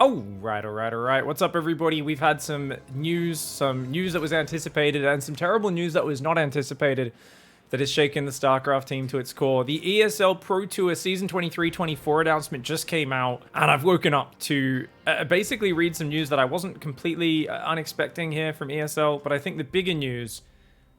All right. What's up, everybody? We've had some news that was anticipated and some terrible news that was not anticipated that has shaken the StarCraft team to its core. The ESL Pro Tour Season 23-24 announcement just came out, and I've woken up to basically read some news that I wasn't completely unexpecting here from ESL, but I think the bigger news,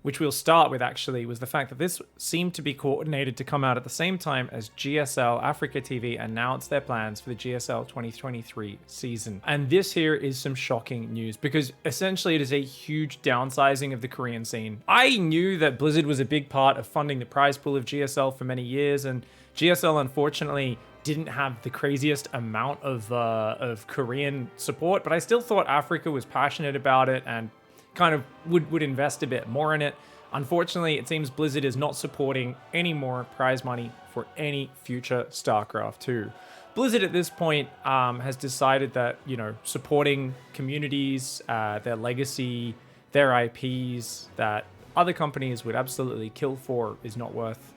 which we'll start with actually, was the fact that this seemed to be coordinated to come out at the same time as GSL Africa TV announced their plans for the GSL 2023 season. And this here is some shocking news because essentially it is a huge downsizing of the Korean scene. I knew that Blizzard was a big part of funding the prize pool of GSL for many years, and GSL unfortunately didn't have the craziest amount of Korean support, but I still thought Africa was passionate about it and kind of would invest a bit more in it. Unfortunately, it seems Blizzard is not supporting any more prize money for any future StarCraft 2. Blizzard at this point has decided that, you know, supporting communities, their legacy, their IPs that other companies would absolutely kill for is not worth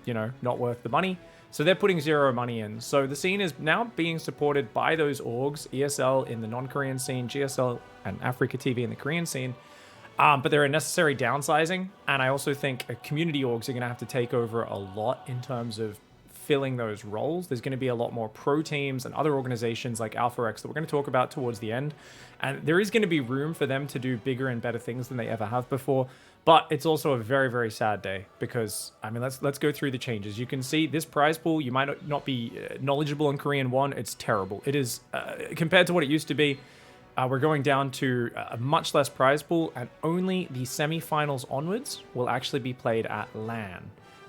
the money. So they're putting zero money in. So the scene is now being supported by those orgs, ESL in the non-Korean scene, GSL and Africa TV in the Korean scene. But they're a necessary downsizing. And I also think community orgs are going to have to take over a lot in terms of filling those roles. There's going to be a lot more pro teams and other organizations like AlphaX that we're going to talk about towards the end. And there is going to be room for them to do bigger and better things than they ever have before. But it's also a very, very sad day because, I mean, let's go through the changes. You can see this prize pool, you might not be knowledgeable in Korean 1. It's terrible. It is, compared to what it used to be, we're going down to a much less prize pool, and only the semifinals onwards will actually be played at LAN.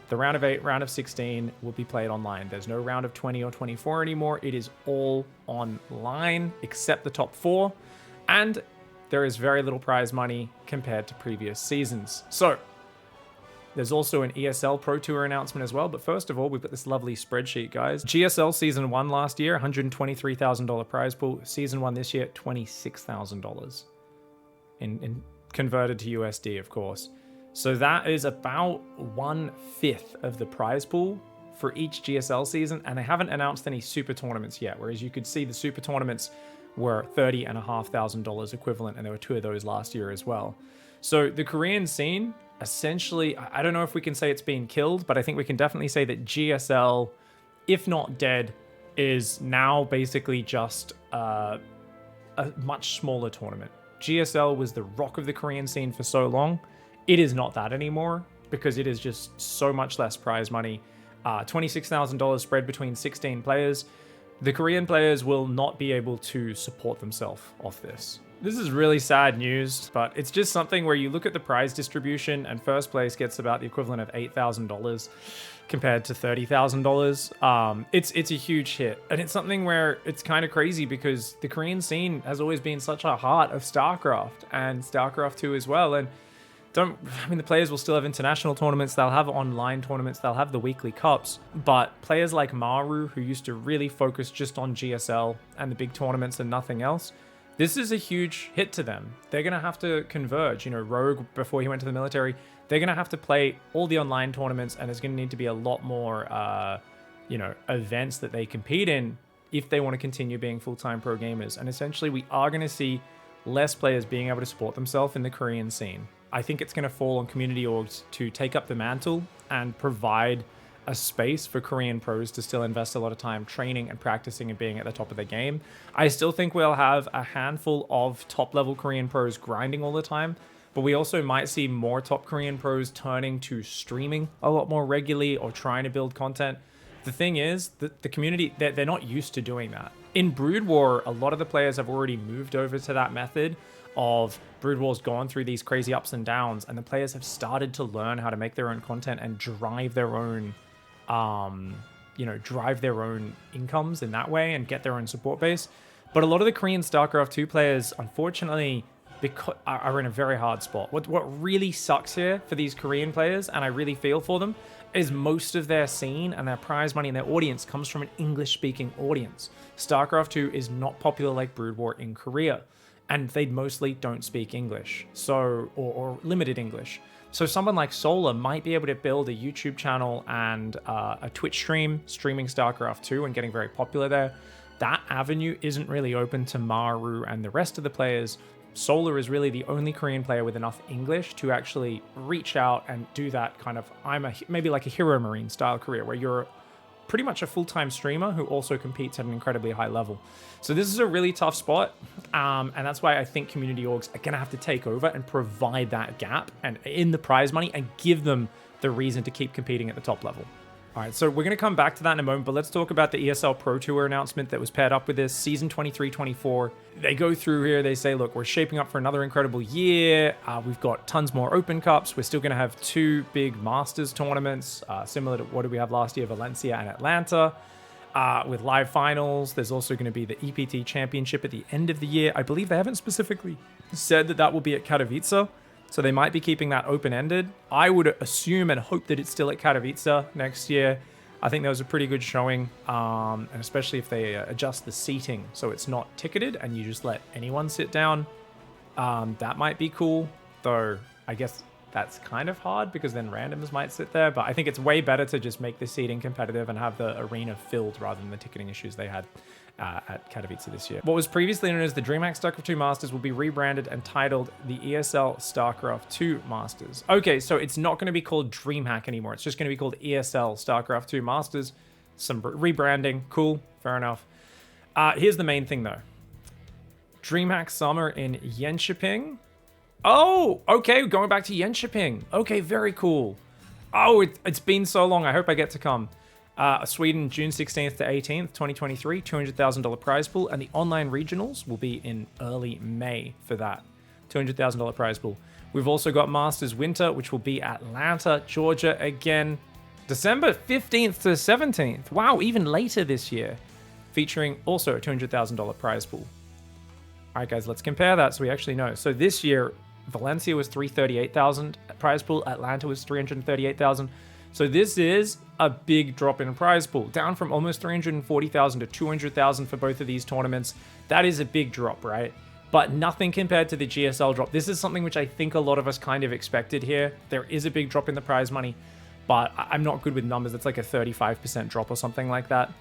The round of 8, round of 16 will be played online. There's no round of 20 or 24 anymore. It is all online except the top 4. And there is very little prize money compared to previous seasons. So there's also an ESL Pro Tour announcement as well. But first of all, we've got this lovely spreadsheet, guys. GSL Season 1 last year, $123,000 prize pool. Season 1 this year, $26,000. In converted to USD, of course. So that is about 1/5 of the prize pool for each GSL season. And they haven't announced any super tournaments yet. Whereas you could see the super tournaments were $30,500 equivalent, and there were 2 of those last year as well. So the Korean scene, essentially, I don't know if we can say it's been killed, but I think we can definitely say that GSL, if not dead, is now basically just a much smaller tournament. GSL was the rock of the Korean scene for so long. It is not that anymore because it is just so much less prize money. $26,000 spread between 16 players. The Korean players will not be able to support themselves off this. This is really sad news, but it's just something where you look at the prize distribution and first place gets about the equivalent of $8,000 compared to $30,000. It's a huge hit. And it's something where it's kind of crazy because the Korean scene has always been such a heart of StarCraft and StarCraft 2 as well. And the players will still have international tournaments, they'll have online tournaments, they'll have the weekly cups, but players like Maru, who used to really focus just on GSL and the big tournaments and nothing else, this is a huge hit to them. They're going to have to converge. You know, Rogue, before he went to the military, they're going to have to play all the online tournaments, and there's going to need to be a lot more, events that they compete in if they want to continue being full-time pro gamers. And essentially, we are going to see less players being able to support themselves in the Korean scene. I think it's going to fall on community orgs to take up the mantle and provide a space for Korean pros to still invest a lot of time training and practicing and being at the top of their game. I still think we'll have a handful of top-level Korean pros grinding all the time, but we also might see more top Korean pros turning to streaming a lot more regularly or trying to build content. The thing is that the community, they're not used to doing that. In Brood War, a lot of the players have already moved over to that method of Brood War's gone through these crazy ups and downs, and the players have started to learn how to make their own content and drive their own incomes in that way and get their own support base. But a lot of the Korean StarCraft 2 players, unfortunately, are in a very hard spot. What really sucks here for these Korean players, and I really feel for them, is most of their scene and their prize money and their audience comes from an English-speaking audience. StarCraft 2 is not popular like Brood War in Korea, and they mostly don't speak English, or limited English. So someone like Solar might be able to build a YouTube channel and a Twitch stream, streaming StarCraft 2 and getting very popular there. that avenue isn't really open to Maru and the rest of the players. Solar is really the only Korean player with enough English to actually reach out and do that kind of, maybe like a Hero Marine style career where you're pretty much a full-time streamer who also competes at an incredibly high level. So this is a really tough spot, and that's why I think community orgs are going to have to take over and provide that gap and in the prize money and give them the reason to keep competing at the top level. All right, so we're going to come back to that in a moment, but let's talk about the ESL Pro Tour announcement that was paired up with this, Season 23-24. They go through here, they say, look, we're shaping up for another incredible year. We've got tons more Open Cups. We're still going to have 2 big Masters tournaments, similar to what did we have last year, Valencia and Atlanta, with live finals. There's also going to be the EPT Championship at the end of the year. I believe they haven't specifically said that that will be at Katowice, so they might be keeping that open-ended. I would assume and hope that it's still at Katowice next year. I think that was a pretty good showing, and especially if they adjust the seating so it's not ticketed and you just let anyone sit down. That might be cool, though I guess that's kind of hard because then randoms might sit there. But I think it's way better to just make the seating competitive and have the arena filled rather than the ticketing issues they had at Katowice this year. What was previously known as the DreamHack StarCraft 2 Masters will be rebranded and titled the ESL StarCraft 2 Masters. Okay, so it's not going to be called DreamHack anymore. It's just going to be called ESL StarCraft 2 Masters. Some rebranding. Cool. Fair enough. Here's the main thing, though. DreamHack Summer in Jönköping. Oh, okay. Going back to Jönköping. Okay, very cool. Oh, it's been so long. I hope I get to come. Sweden, June 16th to 18th, 2023, $200,000 prize pool, and the online regionals will be in early May for that. $200,000 prize pool. We've also got Masters Winter, which will be Atlanta, Georgia again, December 15th to 17th. Wow, even later this year, featuring also a $200,000 prize pool. All right, guys, let's compare that so we actually know. So this year, Valencia was $338,000 prize pool, Atlanta was $338,000. So this is a big drop in prize pool, down from almost $340,000 to $200,000 for both of these tournaments. That is a big drop, right? But nothing compared to the GSL drop. This is something which I think a lot of us kind of expected here. There is a big drop in the prize money, but I'm not good with numbers. It's like a 35% drop or something like that.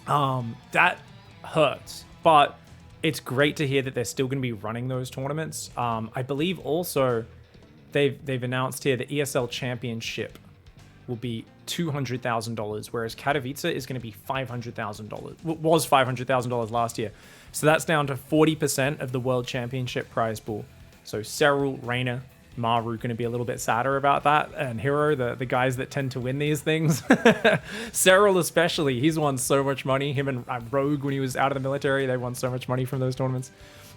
That hurts, but it's great to hear that they're still going to be running those tournaments. I believe also they've announced here the ESL Championship will be $200,000, whereas Katowice is going to be $500,000. Was $500,000 last year. So that's down to 40% of the World Championship prize pool. So Serral, Reina, Maru going to be a little bit sadder about that, and Hero, the guys that tend to win these things. Serral especially, he's won so much money. Him and Rogue, when he was out of the military, they won so much money from those tournaments.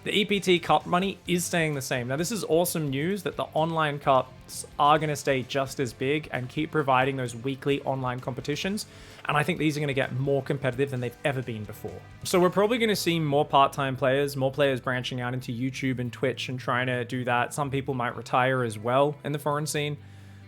The EPT Cup money is staying the same. Now, this is awesome news that the online cups are going to stay just as big and keep providing those weekly online competitions. And I think these are going to get more competitive than they've ever been before. So we're probably going to see more part-time players, more players branching out into YouTube and Twitch and trying to do that. Some people might retire as well in the foreign scene,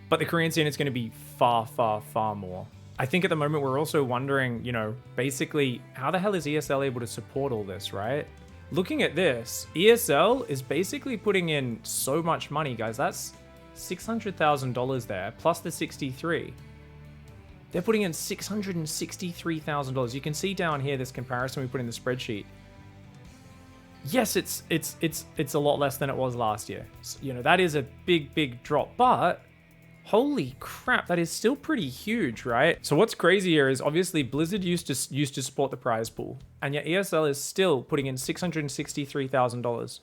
but the Korean scene is going to be far, far, far more. I think at the moment we're also wondering, you know, basically, how the hell is ESL able to support all this, right? Looking at this, ESL is basically putting in so much money, guys. That's $600,000 there, plus the 63. They're putting in $663,000. You can see down here this comparison we put in the spreadsheet. Yes, it's a lot less than it was last year. So, you know, that is a big drop, but holy crap, that is still pretty huge, right? So what's crazy here is obviously Blizzard used to support the prize pool, and yet ESL is still putting in $663,000.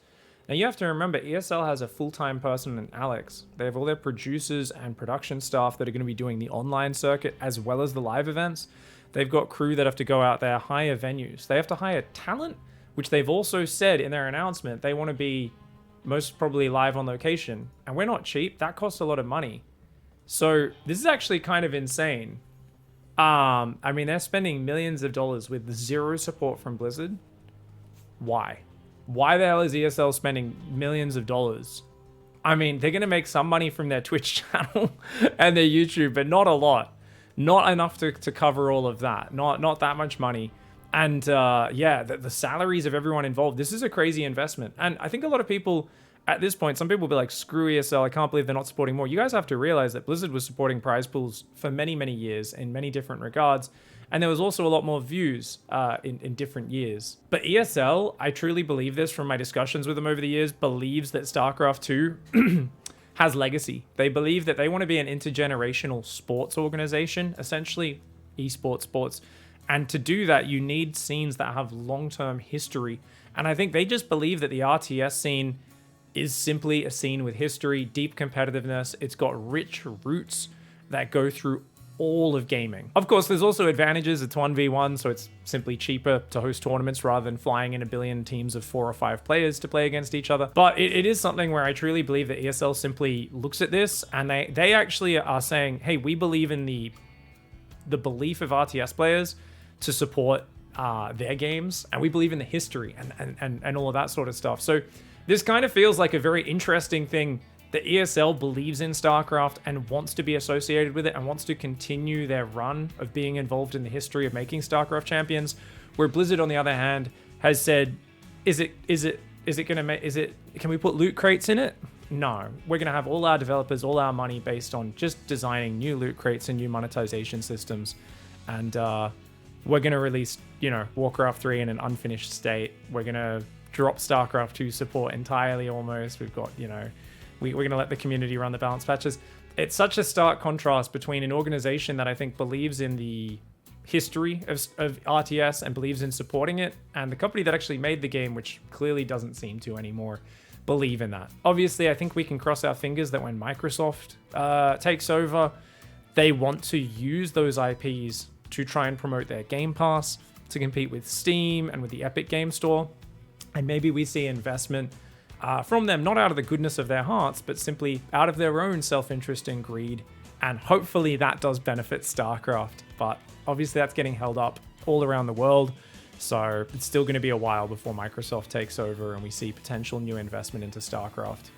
Now you have to remember, ESL has a full-time person in Alex. They have all their producers and production staff that are going to be doing the online circuit as well as the live events. They've got crew that have to go out there, hire venues. They have to hire talent, which they've also said in their announcement they want to be most probably live on location. And we're not cheap. That costs a lot of money. So this is actually kind of insane. I mean, they're spending millions of dollars with zero support from Blizzard. Why? Why the hell is ESL spending millions of dollars? I mean, they're going to make some money from their Twitch channel and their YouTube, but not a lot. Not enough to cover all of that. Not that much money. And yeah, the salaries of everyone involved. This is a crazy investment. And I think a lot of people, at this point, some people will be like, screw ESL, I can't believe they're not supporting more. You guys have to realize that Blizzard was supporting prize pools for many, many years in many different regards. And there was also a lot more views in different years. But ESL, I truly believe this from my discussions with them over the years, believes that StarCraft 2 has legacy. They believe that they want to be an intergenerational sports organization, essentially esports sports. And to do that, you need scenes that have long-term history. And I think they just believe that the RTS scene is simply a scene with history, deep competitiveness. It's got rich roots that go through all of gaming. Of course, there's also advantages. It's 1v1, so it's simply cheaper to host tournaments rather than flying in a billion teams of 4 or 5 players to play against each other. But it is something where I truly believe that ESL simply looks at this and they actually are saying, hey, we believe in the belief of RTS players to support their games, and we believe in the history and all of that sort of stuff. So this kind of feels like a very interesting thing that ESL believes in StarCraft and wants to be associated with it and wants to continue their run of being involved in the history of making StarCraft champions, where Blizzard, on the other hand, has said, can we put loot crates in it? No, we're going to have all our developers, all our money based on just designing new loot crates and new monetization systems. And we're going to release, Warcraft 3 in an unfinished state. We're going to drop StarCraft 2 support entirely almost. We've got, we're going to let the community run the balance patches. It's such a stark contrast between an organization that I think believes in the history of RTS and believes in supporting it, and the company that actually made the game, which clearly doesn't seem to anymore believe in that. Obviously, I think we can cross our fingers that when Microsoft takes over, they want to use those IPs to try and promote their Game Pass, to compete with Steam and with the Epic Game Store. And maybe we see investment from them, not out of the goodness of their hearts, but simply out of their own self-interest and greed. And hopefully that does benefit StarCraft. But obviously that's getting held up all around the world. So it's still going to be a while before Microsoft takes over and we see potential new investment into StarCraft.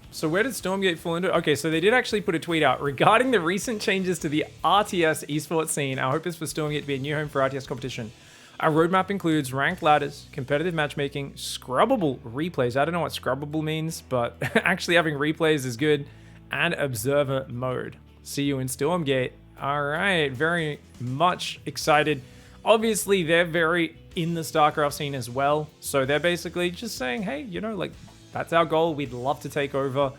So where did Stormgate fall into? Okay, so they did actually put a tweet out regarding the recent changes to the RTS esports scene. Our hope is for Stormgate to be a new home for RTS competition. Our roadmap includes ranked ladders, competitive matchmaking, scrubbable replays. I don't know what scrubbable means, but actually having replays is good. And observer mode. See you in Stormgate. All right, very much excited. Obviously, they're very in the StarCraft scene as well. So they're basically just saying, hey, that's our goal. We'd love to take over.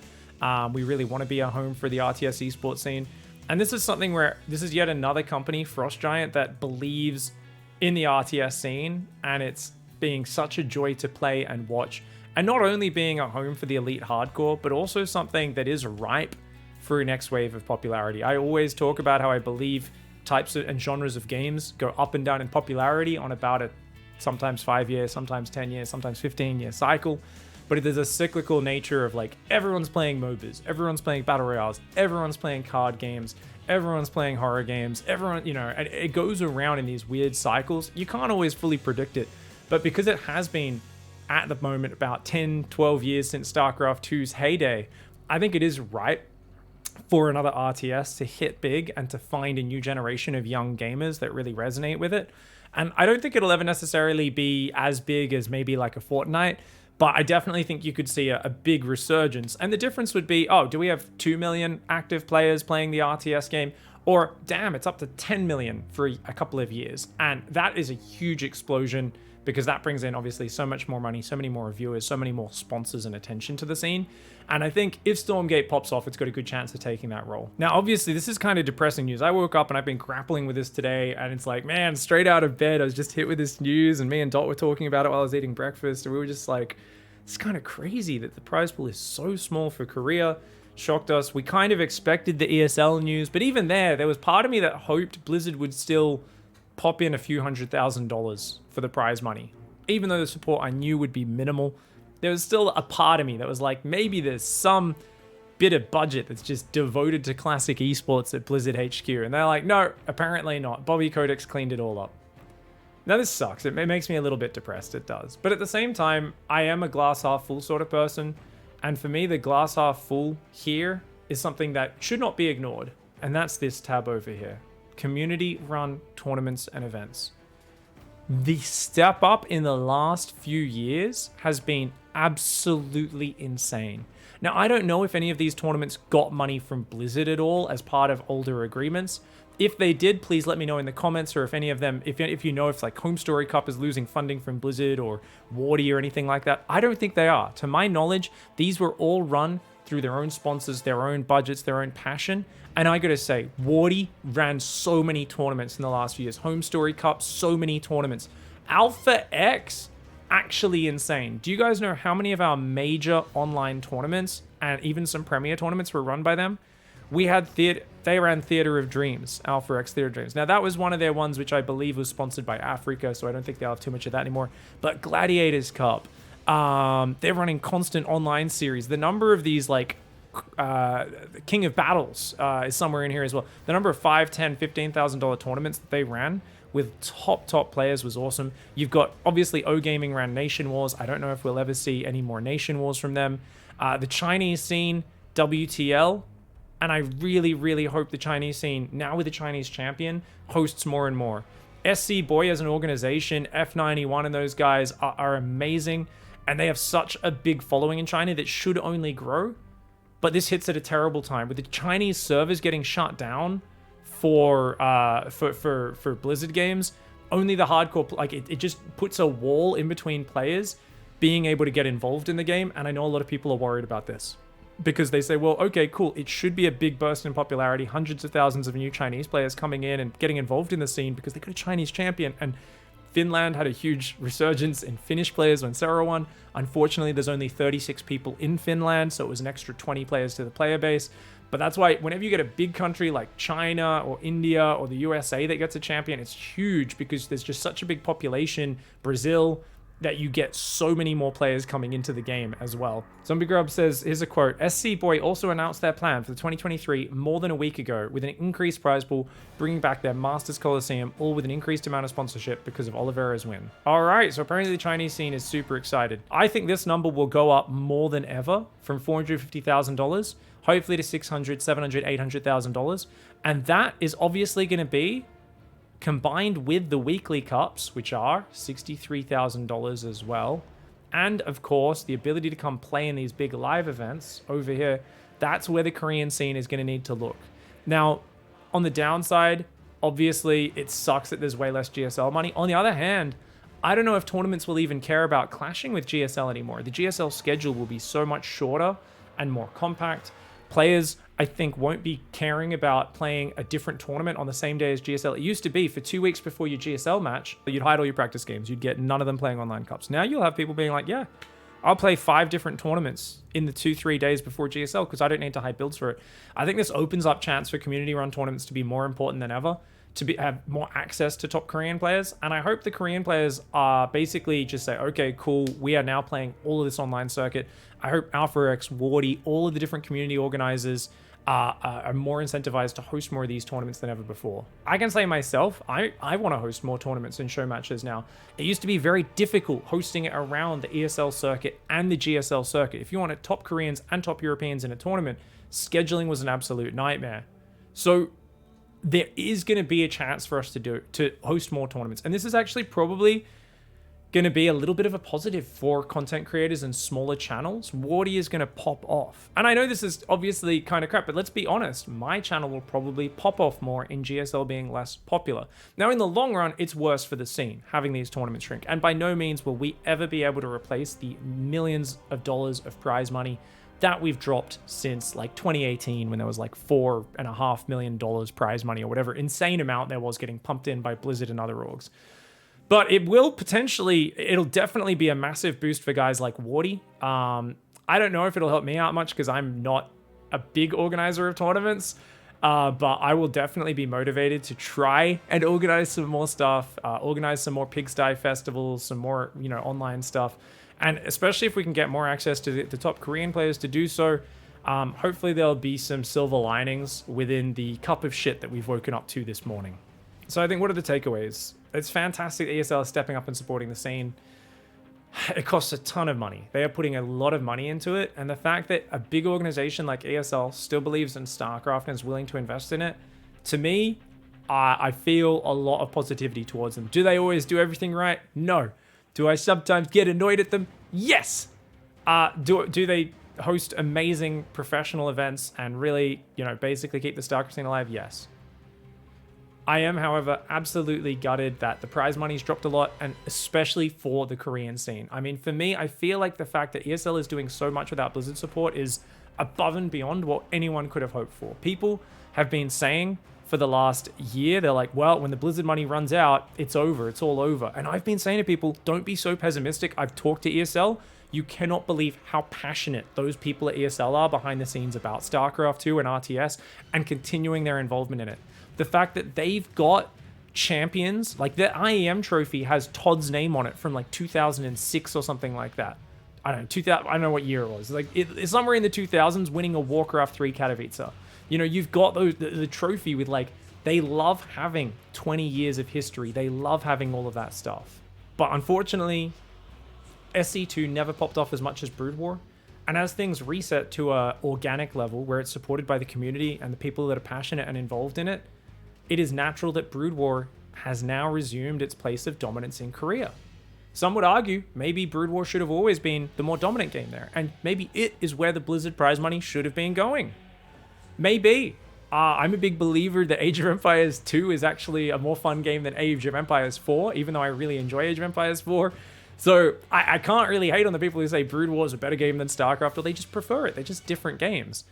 We really want to be a home for the RTS esports scene. And this is something where this is yet another company, Frost Giant, that believes in the RTS scene, and it's being such a joy to play and watch, and not only being a home for the elite hardcore, but also something that is ripe for a next wave of popularity. I always talk about how I believe types and genres of games go up and down in popularity on about a sometimes 5 year, sometimes 10 year, sometimes 15-year cycle. But there's a cyclical nature of everyone's playing MOBAs, everyone's playing battle royales, everyone's playing card games, everyone's playing horror games, everyone, and it goes around in these weird cycles. You can't always fully predict it, but because it has been at the moment about 10, 12 years since StarCraft 2's heyday, I think it is right for another RTS to hit big and to find a new generation of young gamers that really resonate with it. And I don't think it'll ever necessarily be as big as maybe like a Fortnite, but I definitely think you could see a big resurgence. And the difference would be, do we have 2 million active players playing the RTS game? Or, damn, it's up to 10 million for a couple of years. And that is a huge explosion because that brings in, obviously, so much more money, so many more viewers, so many more sponsors and attention to the scene. And I think if Stormgate pops off, it's got a good chance of taking that role. Now, obviously, this is kind of depressing news. I woke up and I've been grappling with this today, and it's like, man, straight out of bed, I was just hit with this news, and me and Dot were talking about it while I was eating breakfast, and we were just like, it's kind of crazy that the prize pool is so small for Korea. Shocked us. We kind of expected the ESL news, but even there was part of me that hoped Blizzard would still pop in a few $100,000 for the prize money. Even though the support I knew would be minimal, there was still a part of me that was like, maybe there's some bit of budget that's just devoted to classic esports at Blizzard HQ. And they're like, no, apparently not. Bobby Kotick's cleaned it all up. Now, this sucks. It makes me a little bit depressed. It does. But at the same time, I am a glass half full sort of person. And for me, the glass half full here is something that should not be ignored. And that's this tab over here. Community-run tournaments and events. The step up in the last few years has been absolutely insane. Now, I don't know if any of these tournaments got money from Blizzard at all as part of older agreements. If they did, please let me know in the comments, or if any of them, if you know if like Home Story Cup is losing funding from Blizzard or Wardy or anything like that. I don't think they are. To my knowledge, these were all run through their own sponsors, their own budgets, their own passion. And I gotta say, Wardy ran so many tournaments in the last few years. Home Story Cup, so many tournaments. Alpha X, actually insane. Do you guys know how many of our major online tournaments and even some premier tournaments were run by them? We had they ran Theater of Dreams, Alpha X Theater of Dreams. Now that was one of their ones which I believe was sponsored by Africa, so I don't think they'll have too much of that anymore. But Gladiators Cup, they're running constant online series. The number of these like King of Battles is somewhere in here as well. The number of $5, $10, $15,000 tournaments that they ran with top players was awesome. You've got, obviously, O Gaming ran Nation Wars. I don't know if we'll ever see any more Nation Wars from them. The Chinese scene, WTL, and I really, really hope the Chinese scene, now with the Chinese champion, hosts more and more. SC Boy as an organization, F91 and those guys are amazing, and they have such a big following in China that should only grow. But this hits at a terrible time with the Chinese servers getting shut down for Blizzard games. Only the hardcore, like it just puts a wall in between players being able to get involved in the game. And I know a lot of people are worried about this because they say, well, okay, cool. It should be a big burst in popularity. Hundreds of thousands of new Chinese players coming in and getting involved in the scene because they got a Chinese champion. And Finland had a huge resurgence in Finnish players when Sarah won. Unfortunately, there's only 36 people in Finland, so it was an extra 20 players to the player base. But that's why whenever you get a big country like China or India or the USA that gets a champion, it's huge because there's just such a big population, Brazil, that you get so many more players coming into the game as well. Zombie Grub says, here's a quote, SC Boy also announced their plan for the 2023 more than a week ago with an increased prize pool, bringing back their Masters Coliseum, all with an increased amount of sponsorship because of Oliveira's win. All right, so apparently the Chinese scene is super excited. I think this number will go up more than ever from $450,000, hopefully to $600,000, $700,000, $800,000. And that is obviously going to be combined with the weekly cups, which are $63,000 as well, and of course the ability to come play in these big live events over here. That's where the Korean scene is going to need to look. Now, on the downside, obviously it sucks that there's way less GSL money. On the other hand, I don't know if tournaments will even care about clashing with GSL anymore. The GSL schedule will be so much shorter and more compact. Players, I think, won't be caring about playing a different tournament on the same day as GSL. It used to be for 2 weeks before your GSL match, you'd hide all your practice games. You'd get none of them playing online cups. Now you'll have people being like, yeah, I'll play 5 different tournaments in the 2-3 days before GSL because I don't need to hide builds for it. I think this opens up chance for community-run tournaments to be more important than ever, to have more access to top Korean players. And I hope the Korean players are basically just say, okay, cool, we are now playing all of this online circuit. I hope Alpha X, Wardy, all of the different community organizers are more incentivized to host more of these tournaments than ever before. I can say myself, I want to host more tournaments and show matches now. It used to be very difficult hosting it around the ESL circuit and the GSL circuit. If you wanted top Koreans and top Europeans in a tournament, scheduling was an absolute nightmare. So there is going to be a chance for us to host more tournaments. And this is actually probably going to be a little bit of a positive for content creators and smaller channels. Wardy is going to pop off. And I know this is obviously kind of crap, but let's be honest, my channel will probably pop off more in GSL being less popular. Now, in the long run, it's worse for the scene, having these tournaments shrink. And by no means will we ever be able to replace the millions of dollars of prize money that we've dropped since like 2018 when there was like $4.5 million prize money or whatever insane amount there was getting pumped in by Blizzard and other orgs. But it will potentially, it'll definitely be a massive boost for guys like Wardy. I don't know if it'll help me out much because I'm not a big organizer of tournaments, but I will definitely be motivated to try and organize some more stuff, organize some more Pigsty festivals, some more, online stuff. And especially if we can get more access to the top Korean players to do so, hopefully there'll be some silver linings within the cup of shit that we've woken up to this morning. So I think, what are the takeaways? It's fantastic that ESL is stepping up and supporting the scene. It costs a ton of money. They are putting a lot of money into it. And the fact that a big organization like ESL still believes in StarCraft and is willing to invest in it, to me, I feel a lot of positivity towards them. Do they always do everything right? No. Do I sometimes get annoyed at them? Yes. Do they host amazing professional events and really, basically keep the StarCraft scene alive? Yes. I am, however, absolutely gutted that the prize money's dropped a lot, and especially for the Korean scene. I mean, for me, I feel like the fact that ESL is doing so much without Blizzard support is above and beyond what anyone could have hoped for. People have been saying for the last year, they're like, well, when the Blizzard money runs out, it's over, it's all over. And I've been saying to people, don't be so pessimistic. I've talked to ESL. You cannot believe how passionate those people at ESL are behind the scenes about StarCraft 2 and RTS and continuing their involvement in it. The fact that they've got champions, like the IEM trophy has Todd's name on it from like 2006 or something like that. I don't know, I don't know what year it was. Like it's somewhere in the 2000s, winning a Warcraft 3 Katowice. You know, you've got the trophy with like, they love having 20 years of history. They love having all of that stuff. But unfortunately, SC2 never popped off as much as Brood War. And as things reset to a organic level where it's supported by the community and the people that are passionate and involved in it, it is natural that Brood War has now resumed its place of dominance in Korea. Some would argue maybe Brood War should have always been the more dominant game there, and maybe it is where the Blizzard prize money should have been going. Maybe. I'm a big believer that Age of Empires 2 is actually a more fun game than Age of Empires 4, even though I really enjoy Age of Empires 4. So I can't really hate on the people who say Brood War is a better game than StarCraft, or they just prefer it. They're just different games.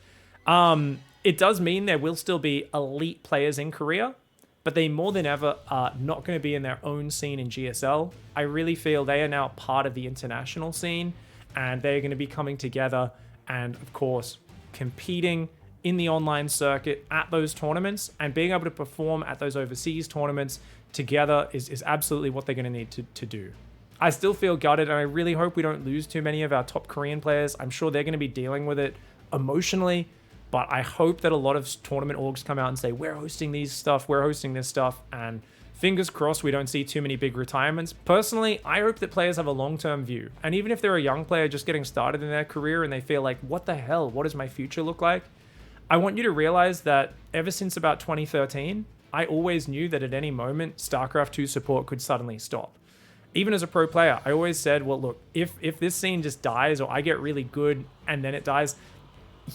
It does mean there will still be elite players in Korea, but they more than ever are not going to be in their own scene in GSL. I really feel they are now part of the international scene, and they're going to be coming together and, of course, competing in the online circuit at those tournaments, and being able to perform at those overseas tournaments together is absolutely what they're going to need to do. I still feel gutted, and I really hope we don't lose too many of our top Korean players. I'm sure they're going to be dealing with it emotionally, but I hope that a lot of tournament orgs come out and say, we're hosting these stuff, we're hosting this stuff, and fingers crossed we don't see too many big retirements. Personally, I hope that players have a long-term view, and even if they're a young player just getting started in their career and they feel like, what the hell, what does my future look like? I want you to realize that ever since about 2013, I always knew that at any moment, StarCraft 2 support could suddenly stop. Even as a pro player, I always said, well, look, if this scene just dies or I get really good and then it dies,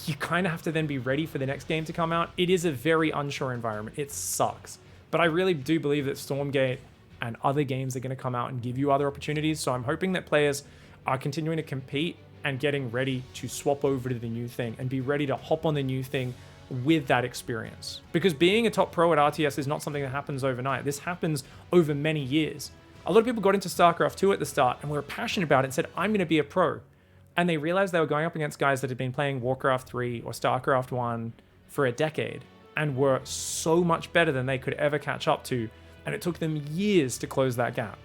you kind of have to then be ready for the next game to come out. It is a very unsure environment. It sucks. But I really do believe that Stormgate and other games are going to come out and give you other opportunities. So I'm hoping that players are continuing to compete and getting ready to swap over to the new thing and be ready to hop on the new thing with that experience. Because being a top pro at RTS is not something that happens overnight. This happens over many years. A lot of people got into StarCraft 2 at the start and were passionate about it and said, I'm going to be a pro. And they realized they were going up against guys that had been playing Warcraft 3 or StarCraft 1 for a decade and were so much better than they could ever catch up to. And it took them years to close that gap.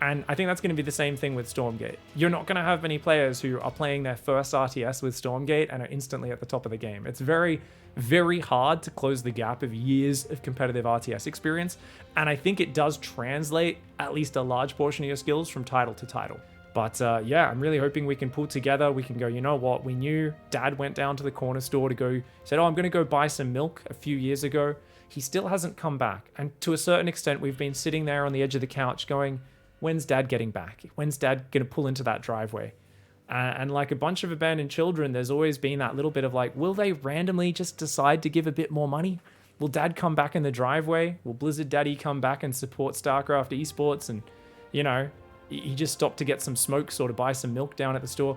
And I think that's going to be the same thing with Stormgate. You're not going to have many players who are playing their first RTS with Stormgate and are instantly at the top of the game. It's very, very hard to close the gap of years of competitive RTS experience. And I think it does translate at least a large portion of your skills from title to title. But yeah, I'm really hoping we can pull together. We can go, you know what? We knew Dad went down to the corner store to go, said, oh, I'm going to go buy some milk a few years ago. He still hasn't come back. And to a certain extent, we've been sitting there on the edge of the couch going, when's Dad getting back? When's Dad going to pull into that driveway? And like a bunch of abandoned children, there's always been that little bit of like, will they randomly just decide to give a bit more money? Will Dad come back in the driveway? Will Blizzard Daddy come back and support StarCraft esports? And, you know, he just stopped to get some smokes or to buy some milk down at the store.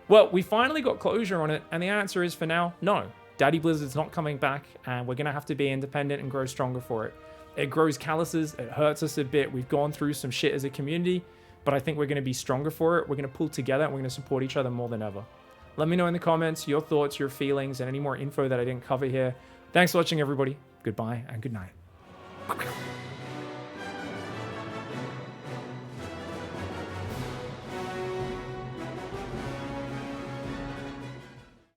Well, we finally got closure on it. And the answer is for now, no. Daddy Blizzard's not coming back. And we're going to have to be independent and grow stronger for it. It grows calluses, it hurts us a bit. We've gone through some shit as a community, but I think we're going to be stronger for it. We're going to pull together and we're going to support each other more than ever. Let me know in the comments your thoughts, your feelings, and any more info that I didn't cover here. Thanks for watching, everybody. Goodbye and good night.